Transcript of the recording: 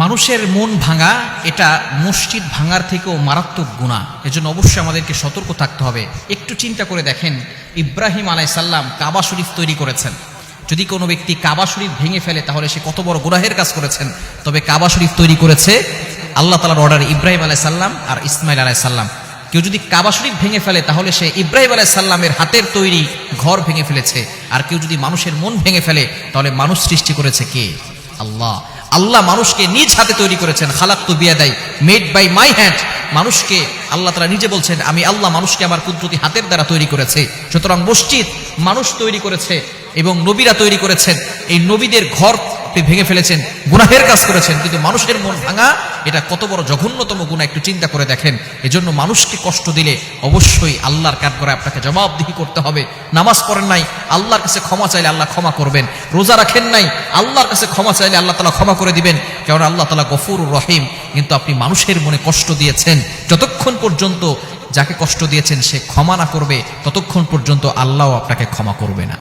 মানুষের মন ভাঙা এটা মসজিদ ভাঙার থেকেও মারাত্মক গুনাহ। এজন্য অবশ্যই আমাদেরকে সতর্ক থাকতে হবে। একটু চিন্তা করে দেখেন, ইব্রাহিম আলাইহিস সালাম কাবা শরীফ তৈরি করেছেন। যদি কোনো ব্যক্তি কাবা শরীফ ভেঙে ফেলে তাহলে সে কত বড় গুনাহের কাজ করেছেন। তবে কাবা শরীফ তৈরি করেছে আল্লাহ তাআলার অর্ডারে ইব্রাহিম আলাইহিস সালাম আর ইসমাইল আলাইহিস সালাম। কেউ যদি কাবা শরীফ ভেঙে ফেলে তাহলে সে ইব্রাহিম আলাইহিস সালামের হাতের তৈরি ঘর ভেঙে ফেলেছে। আর কেউ যদি মানুষের মন ভেঙে ফেলে তাহলে মানুষ সৃষ্টি করেছে কে? আল্লাহ। আল্লাহ মানুষকে নিজ হাতে তৈরি করেছেন। খালাকতু বিয়াদাই, মেড বাই মাই হ্যান্ড। মানুষকে আল্লাহ তাআলা নিজে বলছেন, আমি আল্লাহ মানুষকে আমার কুদরতি হাতের দ্বারা তৈরি করেছে। সুতরাং মসজিদ মানুষ তৈরি করেছে এবং নবীরা তৈরি করেছেন। এই নবীদের ঘর ভেঙে ফেলেছেন, গুনাহের কাজ করেছেন। কিন্তু মানুষের মন ভাঙা এটা কত বড় জঘন্যতম গুনাহ, একটু চিন্তা করে দেখেন। এজন্য মানুষকে কষ্ট দিলে অবশ্যই আল্লাহর কাঠগড়ায় আপনাকে জবাবদিহি করতে হবে। নামাজ পড়েন নাই, আল্লাহর কাছে ক্ষমা চাইলে আল্লাহ ক্ষমা করবেন। রোজা রাখেন নাই, আল্লাহর কাছে ক্ষমা চাইলে আল্লাহ তাআলা ক্ষমা করে দিবেন, কারণ আল্লাহ তাআলা গফুরুর রহিম। কিন্তু আপনি মানুষের মনে কষ্ট দিয়েছেন, যতক্ষণ পর্যন্ত যাকে কষ্ট দিয়েছেন সে ক্ষমা না করবে ততক্ষণ পর্যন্ত আল্লাহও আপনাকে ক্ষমা করবে না।